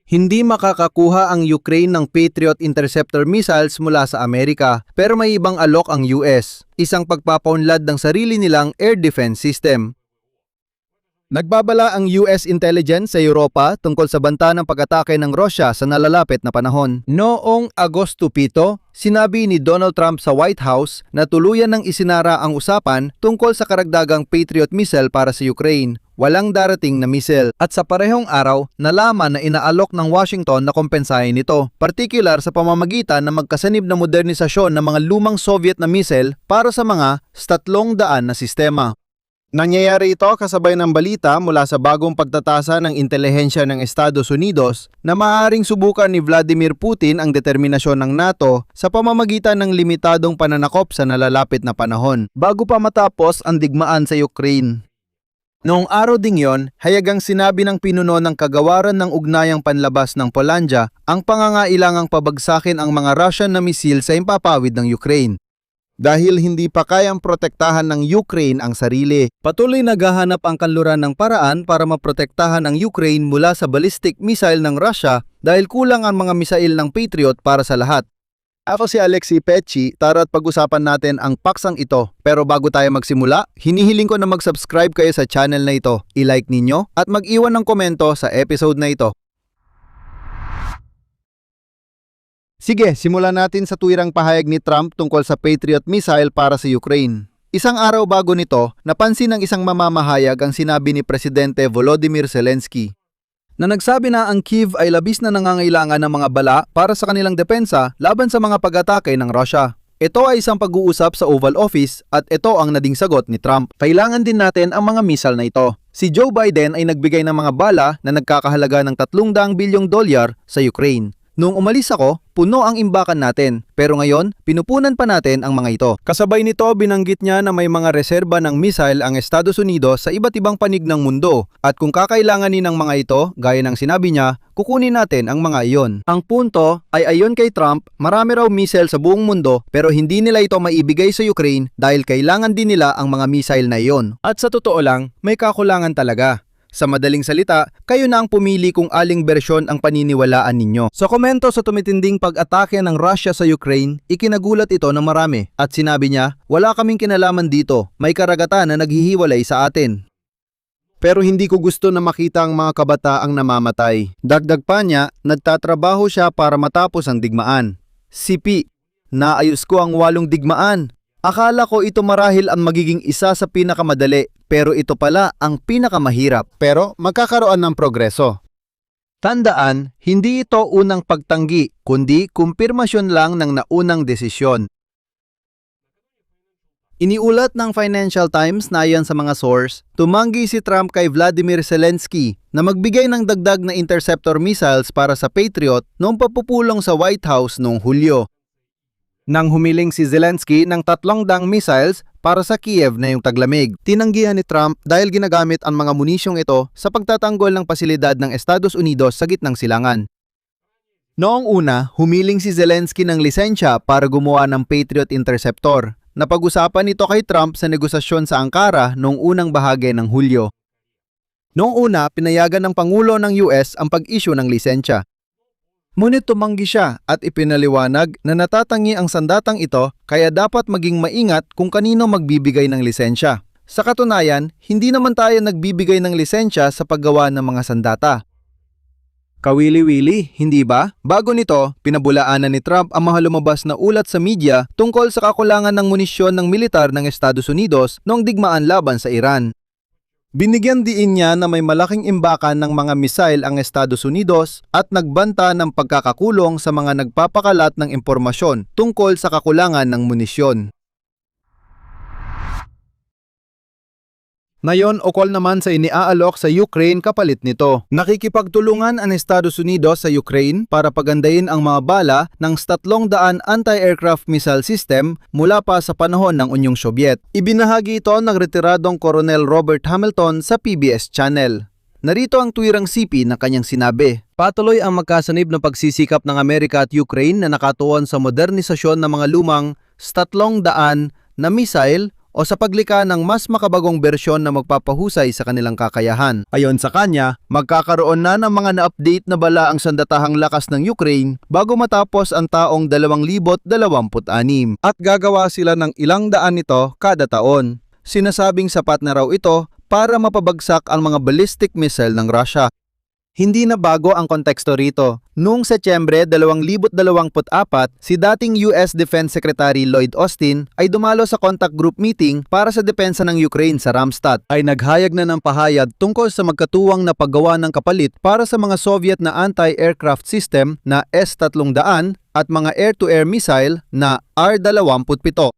Hindi makakakuha ang Ukraine ng Patriot interceptor missiles mula sa Amerika, pero may ibang alok ang US, isang pagpapaunlad ng sarili nilang air defense system. Nagbabala ang US intelligence sa Europa tungkol sa banta ng pag-atake ng Russia sa nalalapit na panahon. Noong Agosto 7, sinabi ni Donald Trump sa White House na tuluyan ng isinara ang usapan tungkol sa karagdagang Patriot missile para sa Ukraine. Walang darating na missile at sa parehong araw, nalaman na inaalok ng Washington na kompensahin ito, partikular sa pamamagitan ng magkasanib na modernisasyon ng mga lumang Soviet na missile para sa mga 300 na sistema. Nangyayari ito kasabay ng balita mula sa bagong pagtatasa ng intelihensya ng Estados Unidos na maaaring subukan ni Vladimir Putin ang determinasyon ng NATO sa pamamagitan ng limitadong pananakop sa nalalapit na panahon bago pa matapos ang digmaan sa Ukraine. Noong araw ding yon, hayagang sinabi ng pinuno ng kagawaran ng ugnayang panlabas ng Polandia ang pangangailangang pabagsakin ang mga Russian na misil sa impapawid ng Ukraine. Dahil hindi pa kayang protektahan ng Ukraine ang sarili, patuloy naghahanap ang kanluran ng paraan para maprotektahan ang Ukraine mula sa ballistic missile ng Russia dahil kulang ang mga misail ng Patriot para sa lahat. Ako si Alexi Pecci, tara't pag-usapan natin ang paksang ito. Pero bago tayo magsimula, hinihiling ko na mag-subscribe kayo sa channel na ito, i-like ninyo at mag-iwan ng komento sa episode na ito. Sige, simulan natin sa tuwirang pahayag ni Trump tungkol sa Patriot missile para sa Ukraine. Isang araw bago nito, napansin ng isang mamamahayag ang sinabi ni Presidente Volodymyr Zelensky na nagsabi na ang Kyiv ay labis na nangangailangan ng mga bala para sa kanilang depensa laban sa mga pag-atake ng Russia. Ito ay isang pag-uusap sa Oval Office at ito ang naging sagot ni Trump. Kailangan din natin ang mga missile na ito. Si Joe Biden ay nagbigay ng mga bala na nagkakahalaga ng $300 bilyong sa Ukraine. Noong umalis ako, puno ang imbakan natin, pero ngayon, pinupunan pa natin ang mga ito. Kasabay nito, binanggit niya na may mga reserba ng missile ang Estados Unidos sa iba't ibang panig ng mundo, at kung kakailanganin ng mga ito, gaya ng sinabi niya, kukunin natin ang mga iyon. Ang punto ay ayon kay Trump, marami raw missile sa buong mundo, pero hindi nila ito maibigay sa Ukraine dahil kailangan din nila ang mga missile na iyon. At sa totoo lang, may kakulangan talaga. Sa madaling salita, kayo na ang pumili kung aling bersyon ang paniniwalaan ninyo. Sa komento sa tumitinding pag-atake ng Russia sa Ukraine, ikinagulat ito ng marami at sinabi niya, wala kaming kinalaman dito, may karagatan na naghihiwalay sa atin. Pero hindi ko gusto na makita ang mga kabataang namamatay. Dagdag pa niya, nagtatrabaho siya para matapos ang digmaan. Sipi, naayos ko ang 8 digmaan. Akala ko ito marahil ang magiging isa sa pinakamadali, pero ito pala ang pinakamahirap. Pero magkakaroon ng progreso. Tandaan, hindi ito unang pagtanggi, kundi kumpirmasyon lang ng naunang desisyon. Iniulat ng Financial Times na ayon sa mga source, tumanggi si Trump kay Vladimir Zelensky na magbigay ng dagdag na interceptor missiles para sa Patriot noong papupulong sa White House noong Hulyo. Nang humiling si Zelensky ng 300 missiles para sa Kiev na yung taglamig. Tinanggihan ni Trump dahil ginagamit ang mga munisyong ito sa pagtatanggol ng pasilidad ng Estados Unidos sa gitnang silangan. Noong una, humiling si Zelensky ng lisensya para gumawa ng Patriot Interceptor. Napag-usapan ito kay Trump sa negosasyon sa Ankara noong unang bahagi ng Hulyo. Noong una, pinayagan ng Pangulo ng US ang pag-issue ng lisensya. Ngunit tumanggi siya at ipinaliwanag na natatangi ang sandatang ito kaya dapat maging maingat kung kanino magbibigay ng lisensya. Sa katunayan, hindi naman tayo nagbibigay ng lisensya sa paggawa ng mga sandata. Kawili-wili, hindi ba? Bago nito, pinabulaanan ni Trump ang mga lumabas na ulat sa media tungkol sa kakulangan ng munisyon ng militar ng Estados Unidos noong digmaan laban sa Iran. Binigyan diin niya na may malaking imbakan ng mga misail ang Estados Unidos at nagbanta ng pagkakakulong sa mga nagpapakalat ng impormasyon tungkol sa kakulangan ng munisyon. Ngayon, ukol naman sa iniaalok sa Ukraine kapalit nito. Nakikipagtulungan ang Estados Unidos sa Ukraine para pagandahin ang mga bala ng 300 anti-aircraft missile system mula pa sa panahon ng Unyong Sobyet. Ibinahagi ito ng retiradong Colonel Robert Hamilton sa PBS Channel. Narito ang tuwirang sipi na kanyang sinabi. Patuloy ang magkasanib na pagsisikap ng Amerika at Ukraine na nakatuon sa modernisasyon ng mga lumang 300 na missile o sa paglikha ng mas makabagong bersyon na magpapahusay sa kanilang kakayahan. Ayon sa kanya, magkakaroon na ng mga na-update na bala ang sandatahang lakas ng Ukraine bago matapos ang taong 2026 at gagawa sila ng ilang daan nito kada taon. Sinasabing sapat na raw ito para mapabagsak ang mga ballistic missile ng Russia. Hindi na bago ang konteksto rito. Noong Setyembre 2024, si dating US Defense Secretary Lloyd Austin ay dumalo sa contact group meeting para sa depensa ng Ukraine sa Ramstad. Ay naghayag na ng pahayag tungkol sa magkatuwang na paggawa ng kapalit para sa mga Soviet na anti-aircraft system na S-300 at mga air-to-air missile na R-27.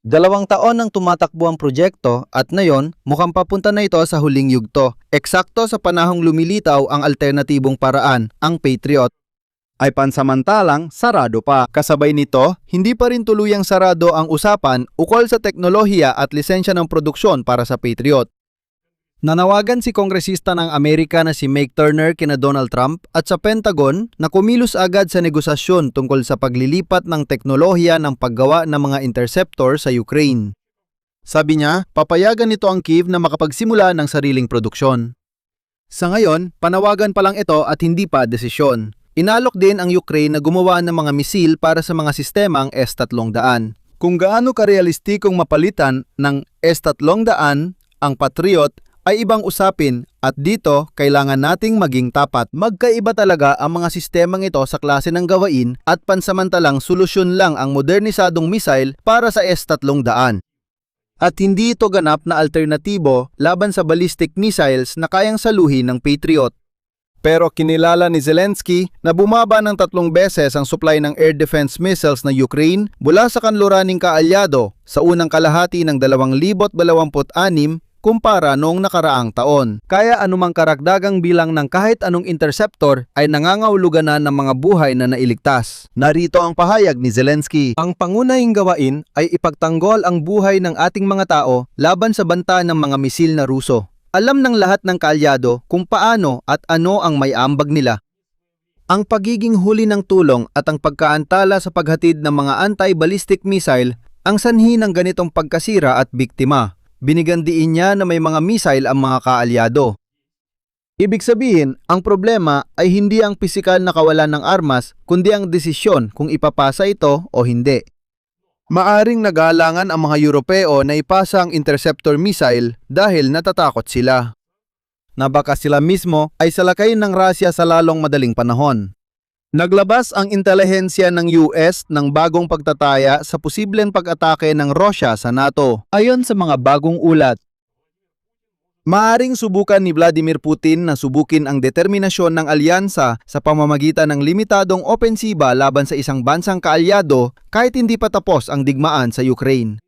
2 taon nang tumatakbo ang proyekto at ngayon mukhang papunta na ito sa huling yugto. Eksakto sa panahong lumilitaw ang alternatibong paraan, ang Patriot. Ay pansamantalang sarado pa. Kasabay nito, hindi pa rin tuluyang sarado ang usapan ukol sa teknolohiya at lisensya ng produksyon para sa Patriot. Nanawagan si kongresista ng Amerika na si Mike Turner kina Donald Trump at sa Pentagon na kumilos agad sa negosasyon tungkol sa paglilipat ng teknolohiya ng paggawa ng mga interceptor sa Ukraine. Sabi niya, papayagan nito ang Kyiv na makapagsimula ng sariling produksyon. Sa ngayon, panawagan pa lang ito at hindi pa desisyon. Inalok din ang Ukraine na gumawa ng mga misil para sa mga sistemang S-300. Kung gaano karealistikong mapalitan ng S-300 ang Patriot ay ibang usapin at dito kailangan nating maging tapat. Magkaiba talaga ang mga sistemang ito sa klase ng gawain at pansamantalang solusyon lang ang modernisadong missile para sa S-300. At hindi ito ganap na alternatibo laban sa ballistic missiles na kayang saluhin ng Patriot. Pero kinilala ni Zelensky na bumaba ng 3 beses ang supply ng air defense missiles na Ukraine mula sa kanluraning kaalyado sa unang kalahati ng 2026 kumpara noong nakaraang taon. Kaya anumang karagdagang bilang ng kahit anong interceptor ay nangangahulugan na ng mga buhay na nailigtas. Narito ang pahayag ni Zelensky. Ang pangunahing gawain ay ipagtanggol ang buhay ng ating mga tao laban sa banta ng mga misil na Ruso. Alam ng lahat ng kaalyado kung paano at ano ang may ambag nila. Ang pagiging huli ng tulong at ang pagkaantala sa paghatid ng mga anti-ballistic missile ang sanhi ng ganitong pagkasira at biktima. Binigandiin niya na may mga missile ang mga kaalyado. Ibig sabihin, ang problema ay hindi ang pisikal na kawalan ng armas, kundi ang desisyon kung ipapasa ito o hindi. Maaring nagalangan ang mga Europeo na ipasa ang interceptor missile dahil natatakot sila na baka sila mismo ay salakayin ng Russia sa lalong madaling panahon. Naglabas ang intelihensya ng US ng bagong pagtataya sa posibleng pag-atake ng Russia sa NATO. Ayon sa mga bagong ulat, maaring subukan ni Vladimir Putin na subukin ang determinasyon ng alyansa sa pamamagitan ng limitadong opensiba laban sa isang bansang kaalyado kahit hindi pa tapos ang digmaan sa Ukraine.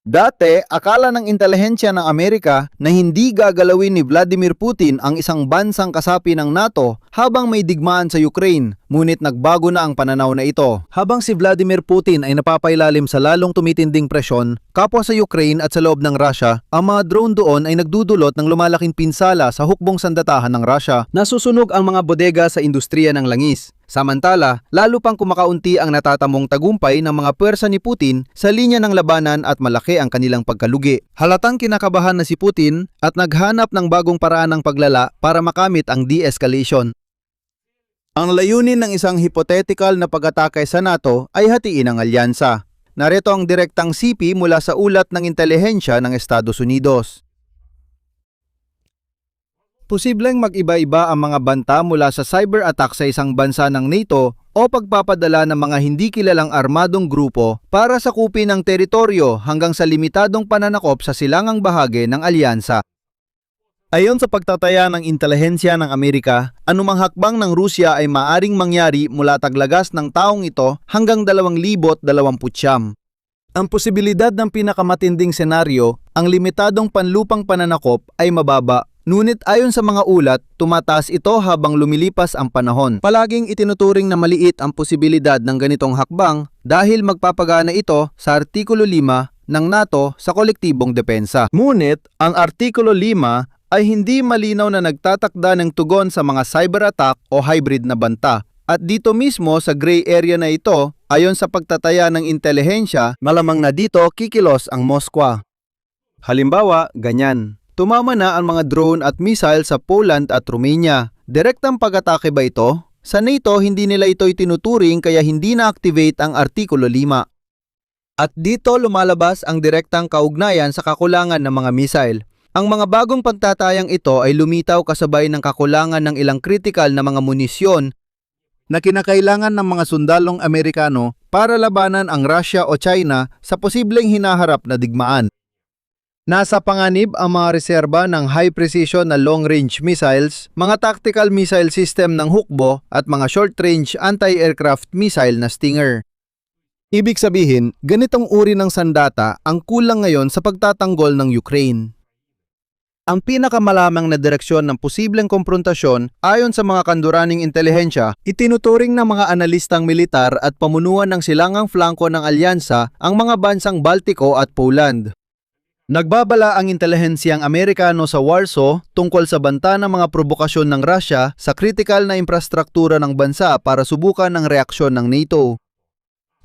Dati, akala ng intelihensya ng Amerika na hindi gagalawin ni Vladimir Putin ang isang bansang kasapi ng NATO habang may digmaan sa Ukraine, ngunit nagbago na ang pananaw na ito. Habang si Vladimir Putin ay napapailalim sa lalong tumitinding presyon, kapwa sa Ukraine at sa loob ng Russia, ang mga drone doon ay nagdudulot ng lumalaking pinsala sa hukbong sandatahan ng Russia. Nasusunog ang mga bodega sa industriya ng langis. Samantala, lalo pang kumakaunti ang natatamong tagumpay ng mga puwersa ni Putin sa linya ng labanan at malaki ang kanilang pagkalugi. Halatang kinakabahan na si Putin at naghanap ng bagong paraan ng paglala para makamit ang de-escalation. Ang layunin ng isang hypothetical na pag-atake sa NATO ay hatiin ang alyansa. Narito ang direktang sipi mula sa ulat ng intelihensya ng Estados Unidos. Posibleng mag-iba-iba ang mga banta mula sa cyber attack sa isang bansa ng NATO o pagpapadala ng mga hindi kilalang armadong grupo para sakupin ang teritoryo hanggang sa limitadong pananakop sa silangang bahagi ng alyansa. Ayon sa pagtataya ng intelihensya ng Amerika, anumang hakbang ng Rusya ay maaring mangyari mula taglagas ng taong ito hanggang 2029. Ang posibilidad ng pinakamatinding senaryo, ang limitadong panlupang pananakop ay mababa. Ngunit ayon sa mga ulat, tumataas ito habang lumilipas ang panahon. Palaging itinuturing na maliit ang posibilidad ng ganitong hakbang dahil magpapagana ito sa Artikulo 5 ng NATO sa kolektibong depensa. Ngunit ang Artikulo 5 ay hindi malinaw na nagtatakda ng tugon sa mga cyber attack o hybrid na banta. At dito mismo sa gray area na ito, Ayon sa pagtataya ng intelihensya, malamang na dito kikilos ang Moskwa. Halimbawa, ganyan. Tumama na ang mga drone at missile sa Poland at Romania. Direktang pag-atake ba ito? Sa NATO, hindi nila ito itinuturing kaya hindi na-activate ang Artikulo 5. At dito lumalabas ang direktang kaugnayan sa kakulangan ng mga missile. Ang mga bagong pagtatayang ito ay lumitaw kasabay ng kakulangan ng ilang kritikal na mga munisyon na kinakailangan ng mga sundalong Amerikano para labanan ang Russia o China sa posibleng hinaharap na digmaan. Nasa panganib ang mga reserba ng high-precision na long-range missiles, mga tactical missile system ng Hukbo at mga short-range anti-aircraft missile na Stinger. Ibig sabihin, ganitong uri ng sandata ang kulang ngayon sa pagtatanggol ng Ukraine. Ang pinakamalamang na direksyon ng posibleng komprontasyon ayon sa mga kanduraning intelihensya, itinuturing ng mga analistang militar at pamunuan ng silangang flanko ng alyansa ang mga bansang Baltiko at Poland. Nagbabala ang intelihensyang Amerikano sa Warsaw tungkol sa banta ng mga provokasyon ng Russia sa kritikal na infrastruktura ng bansa para subukan ang reaksyon ng NATO.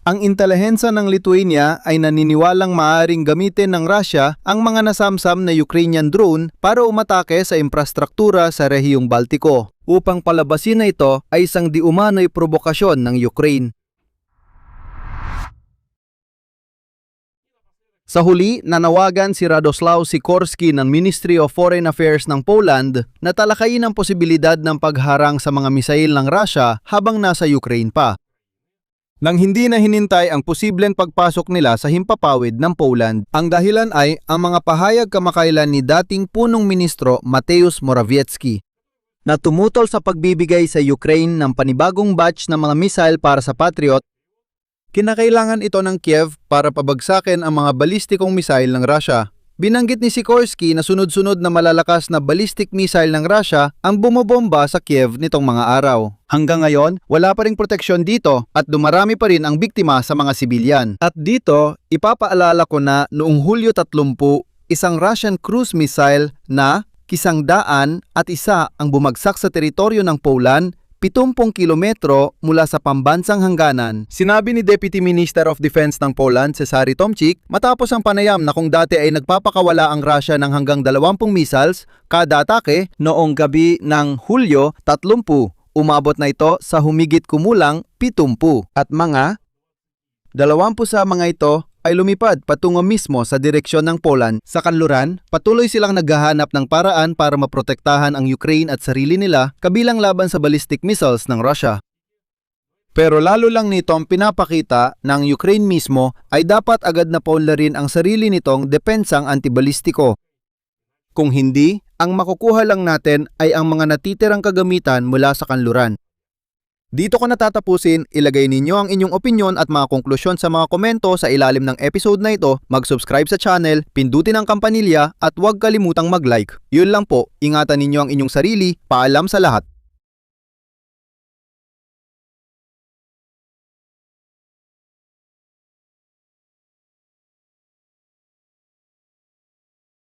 Ang intelihensya ng Lithuania ay naniniwalang maaaring gamitin ng Russia ang mga nasamsam na Ukrainian drone para umatake sa infrastruktura sa rehiyong Baltiko upang palabasin na ito ay isang di umano'y provokasyon ng Ukraine. Sa huli, nanawagan si Radoslaw Sikorski ng Ministry of Foreign Affairs ng Poland na talakayin ang posibilidad ng pagharang sa mga misail ng Russia habang nasa Ukraine pa. Nang hindi na hinintay ang posibleng pagpasok nila sa himpapawid ng Poland, ang dahilan ay ang mga pahayag kamakailan ni dating punong ministro Mateusz Morawiecki na tumutol sa pagbibigay sa Ukraine ng panibagong batch ng mga missile para sa Patriot. Kinakailangan ito ng Kiev para pabagsakin ang mga balistikong missile ng Russia. Binanggit ni Sikorski na sunod-sunod na malalakas na ballistic missile ng Russia ang bumobomba sa Kiev nitong mga araw. Hanggang ngayon, wala pa ring proteksyon dito at dumarami pa rin ang biktima sa mga sibilyan. At dito, ipapaalala ko na noong Hulyo 30, isang Russian cruise missile na Kisangdaan at isa ang bumagsak sa teritoryo ng Poland 70 kilometro mula sa pambansang hangganan. Sinabi ni Deputy Minister of Defense ng Poland, Cezary Tomczyk, matapos ang panayam na kung dati ay nagpapakawala ang Russia ng hanggang 20 missiles kada atake noong gabi ng Hulyo 30, umabot na ito sa humigit kumulang 70 at mga 20 sa mga ito ay lumipad patungo mismo sa direksyon ng Poland. Sa kanluran, patuloy silang naghahanap ng paraan para maprotektahan ang Ukraine at sarili nila kabilang laban sa ballistic missiles ng Russia. Pero lalo lang nito ang pinapakita na ang Ukraine mismo ay dapat agad na paunlarin ang sarili nitong depensang antibalistiko. Kung hindi, ang makukuha lang natin ay ang mga natitirang kagamitan mula sa kanluran. Dito ko natatapusin, ilagay ninyo ang inyong opinyon at mga konklusyon sa mga komento sa ilalim ng episode na ito, mag-subscribe sa channel, pindutin ang kampanilya at huwag kalimutang mag-like. Yun lang po, ingatan ninyo ang inyong sarili, paalam sa lahat.